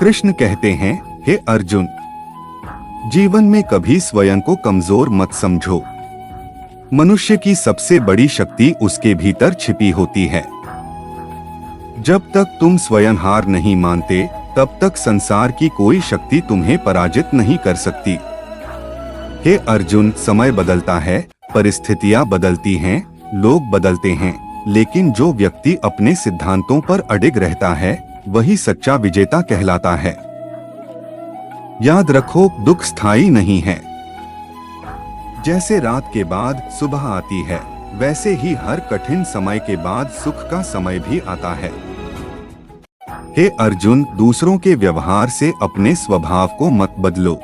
कृष्ण कहते हैं, हे अर्जुन, जीवन में कभी स्वयं को कमजोर मत समझो। मनुष्य की सबसे बड़ी शक्ति उसके भीतर छिपी होती है। जब तक तुम स्वयं हार नहीं मानते, तब तक संसार की कोई शक्ति तुम्हें पराजित नहीं कर सकती। हे अर्जुन, समय बदलता है, परिस्थितियां बदलती हैं, लोग बदलते हैं, लेकिन जो व्यक्ति अपने सिद्धांतों पर अडिग रहता है वही सच्चा विजेता कहलाता है। याद रखो, दुख स्थायी नहीं है। जैसे रात के बाद सुबह आती है, वैसे ही हर कठिन समय के बाद सुख का समय भी आता है। हे अर्जुन, दूसरों के व्यवहार से अपने स्वभाव को मत बदलो।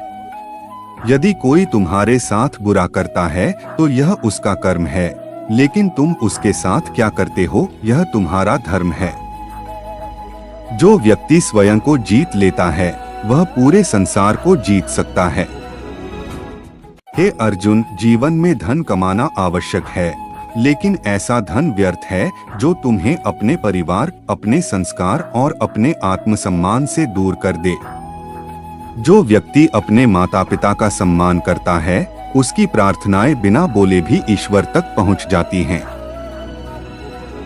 यदि कोई तुम्हारे साथ बुरा करता है तो यह उसका कर्म है, लेकिन तुम उसके साथ क्या करते हो यह तुम्हारा धर्म है। जो व्यक्ति स्वयं को जीत लेता है वह पूरे संसार को जीत सकता है। हे अर्जुन, जीवन में धन कमाना आवश्यक है, लेकिन ऐसा धन व्यर्थ है जो तुम्हें अपने परिवार, अपने संस्कार और अपने आत्मसम्मान से दूर कर दे। जो व्यक्ति अपने माता पिता का सम्मान करता है, उसकी प्रार्थनाएं बिना बोले भी ईश्वर तक पहुंच जाती हैं।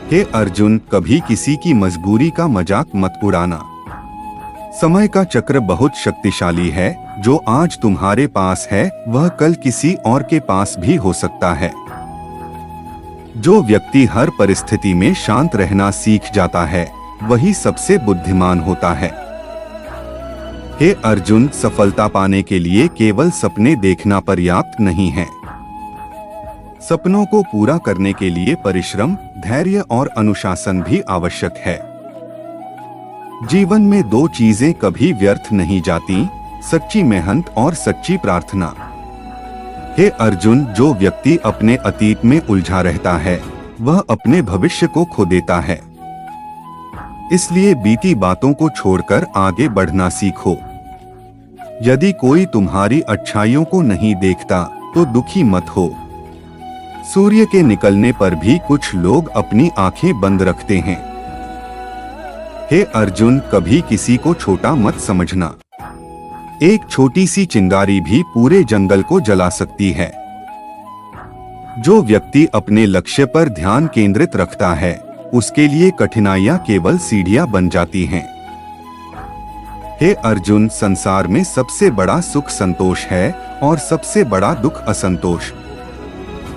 हे अर्जुन, कभी किसी की मजबूरी का मजाक मत उड़ाना। समय का चक्र बहुत शक्तिशाली है। जो आज तुम्हारे पास है वह कल किसी और के पास भी हो सकता है। जो व्यक्ति हर परिस्थिति में शांत रहना सीख जाता है वही सबसे बुद्धिमान होता है। हे अर्जुन, सफलता पाने के लिए केवल सपने देखना पर्याप्त नहीं है। सपनों को पूरा करने के लिए परिश्रम, धैर्य और अनुशासन भी आवश्यक है। जीवन में दो चीजें कभी व्यर्थ नहीं जाती, सच्ची मेहनत और सच्ची प्रार्थना। हे अर्जुन, जो व्यक्ति अपने अतीत में उलझा रहता है वह अपने भविष्य को खो देता है। इसलिए बीती बातों को छोड़कर आगे बढ़ना सीखो। यदि कोई तुम्हारी अच्छाइयों को नहीं देखता तो दुखी मत हो। सूर्य के निकलने पर भी कुछ लोग अपनी आंखें बंद रखते हैं। हे अर्जुन, कभी किसी को छोटा मत समझना। एक छोटी सी चिंगारी भी पूरे जंगल को जला सकती है। जो व्यक्ति अपने लक्ष्य पर ध्यान केंद्रित रखता है उसके लिए कठिनाइयां केवल सीढ़ियां बन जाती हैं। हे अर्जुन, संसार में सबसे बड़ा सुख संतोष है और सबसे बड़ा दुख असंतोष।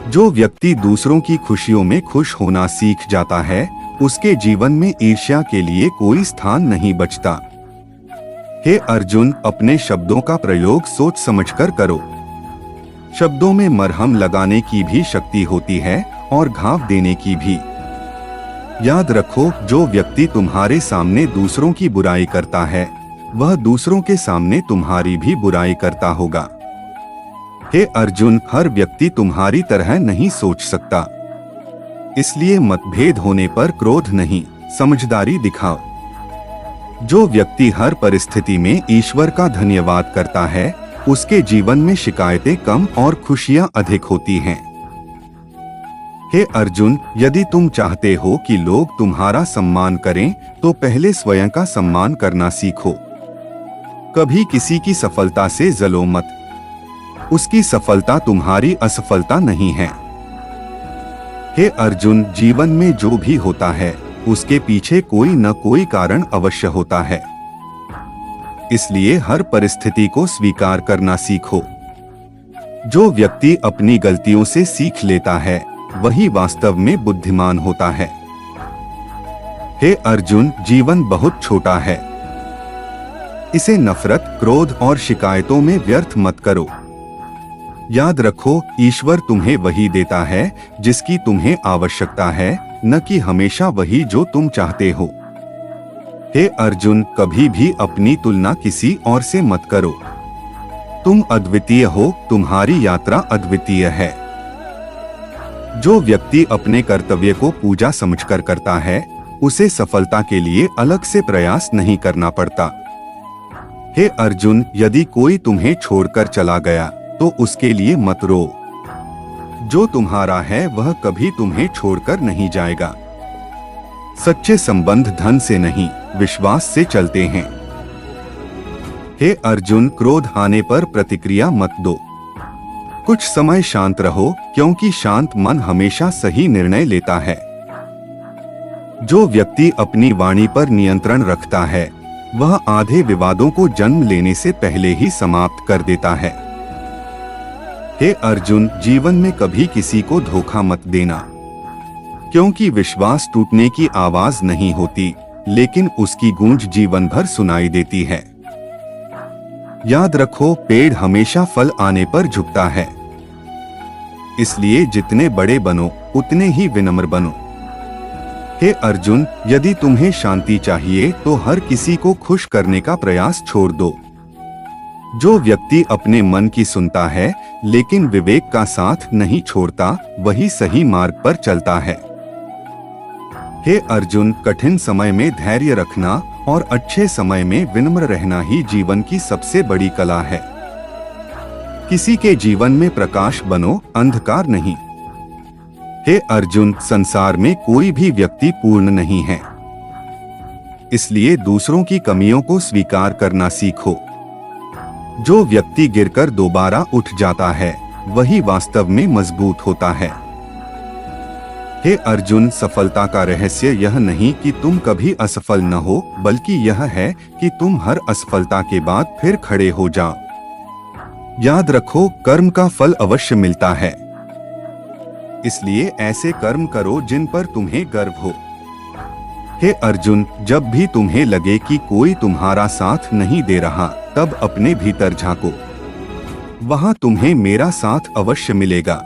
जो व्यक्ति दूसरों की खुशियों में खुश होना सीख जाता है उसके जीवन में ईर्ष्या के लिए कोई स्थान नहीं बचता। हे अर्जुन, अपने शब्दों का प्रयोग सोच समझकर करो। शब्दों में मरहम लगाने की भी शक्ति होती है और घाव देने की भी। याद रखो, जो व्यक्ति तुम्हारे सामने दूसरों की बुराई करता है वह दूसरों के सामने तुम्हारी भी बुराई करता होगा। हे अर्जुन, हर व्यक्ति तुम्हारी तरह नहीं सोच सकता। इसलिए मतभेद होने पर क्रोध नहीं, समझदारी दिखाओ। जो व्यक्ति हर परिस्थिति में ईश्वर का धन्यवाद करता है उसके जीवन में शिकायतें कम और खुशियां अधिक होती हैं। हे अर्जुन, यदि तुम चाहते हो कि लोग तुम्हारा सम्मान करें तो पहले स्वयं का सम्मान करना सीखो। कभी किसी की सफलता से जलो मत। उसकी सफलता तुम्हारी असफलता नहीं है। हे अर्जुन, जीवन में जो भी होता है उसके पीछे कोई न कोई कारण अवश्य होता है। इसलिए हर परिस्थिति को स्वीकार करना सीखो। जो व्यक्ति अपनी गलतियों से सीख लेता है वही वास्तव में बुद्धिमान होता है। हे अर्जुन, जीवन बहुत छोटा है। इसे नफरत, क्रोध और शिकायतों में व्यर्थ मत करो। याद रखो, ईश्वर तुम्हें वही देता है जिसकी तुम्हें आवश्यकता है, न कि हमेशा वही जो तुम चाहते हो। हे अर्जुन, कभी भी अपनी तुलना किसी और से मत करो। तुम अद्वितीय हो, तुम्हारी यात्रा अद्वितीय है। जो व्यक्ति अपने कर्तव्य को पूजा समझकर करता है उसे सफलता के लिए अलग से प्रयास नहीं करना पड़ता। हे अर्जुन, यदि कोई तुम्हें छोड़कर चला गया तो उसके लिए मत रो। जो तुम्हारा है वह कभी तुम्हें छोड़कर नहीं जाएगा। सच्चे संबंध धन से नहीं, विश्वास से चलते हैं। हे अर्जुन, क्रोध आने पर प्रतिक्रिया मत दो। कुछ समय शांत रहो, क्योंकि शांत मन हमेशा सही निर्णय लेता है। जो व्यक्ति अपनी वाणी पर नियंत्रण रखता है, वह आधे विवादों को जन्म लेने से पहले ही समाप्त कर देता है। हे अर्जुन, जीवन में कभी किसी को धोखा मत देना, क्योंकि विश्वास टूटने की आवाज नहीं होती, लेकिन उसकी गूंज जीवन भर सुनाई देती है। याद रखो, पेड़ हमेशा फल आने पर झुकता है, इसलिए जितने बड़े बनो उतने ही विनम्र बनो। हे अर्जुन, यदि तुम्हें शांति चाहिए तो हर किसी को खुश करने का प्रयास छोड़ दो। जो व्यक्ति अपने मन की सुनता है लेकिन विवेक का साथ नहीं छोड़ता, वही सही मार्ग पर चलता है। हे अर्जुन, कठिन समय में धैर्य रखना और अच्छे समय में विनम्र रहना ही जीवन की सबसे बड़ी कला है। किसी के जीवन में प्रकाश बनो, अंधकार नहीं। हे अर्जुन, संसार में कोई भी व्यक्ति पूर्ण नहीं है, इसलिए दूसरों की कमियों को स्वीकार करना सीखो। जो व्यक्ति गिरकर दोबारा उठ जाता है, वही वास्तव में मजबूत होता है। हे अर्जुन, सफलता का रहस्य यह नहीं कि तुम कभी असफल न हो, बल्कि यह है कि तुम हर असफलता के बाद फिर खड़े हो जाओ। याद रखो, कर्म का फल अवश्य मिलता है, इसलिए ऐसे कर्म करो जिन पर तुम्हें गर्व हो। हे अर्जुन, जब भी तुम्हें लगे कि कोई तुम्हारा साथ नहीं दे रहा, तब अपने भीतर झांको, वहां तुम्हें मेरा साथ अवश्य मिलेगा।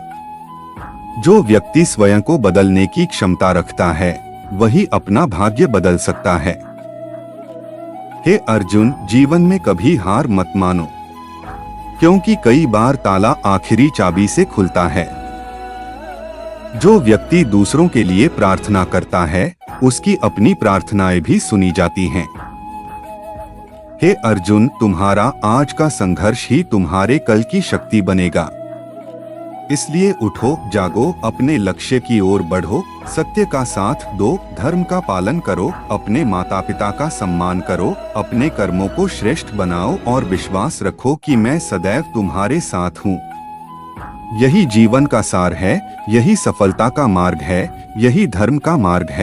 जो व्यक्ति स्वयं को बदलने की क्षमता रखता है, वही अपना भाग्य बदल सकता है। हे अर्जुन, जीवन में कभी हार मत मानो, क्योंकि कई बार ताला आखिरी चाबी से खुलता है। जो व्यक्ति दूसरों के लिए प्रार्थना करता है, उसकी अपनी प्रार्थनाएं भी सुनी जाती हैं। हे अर्जुन, तुम्हारा आज का संघर्ष ही तुम्हारे कल की शक्ति बनेगा। इसलिए उठो, जागो, अपने लक्ष्य की ओर बढ़ो, सत्य का साथ दो, धर्म का पालन करो, अपने माता पिता का सम्मान करो, अपने कर्मों को श्रेष्ठ बनाओ और विश्वास रखो कि मैं सदैव तुम्हारे साथ हूँ। यही जीवन का सार है, यही सफलता का मार्ग है, यही धर्म का मार्ग है।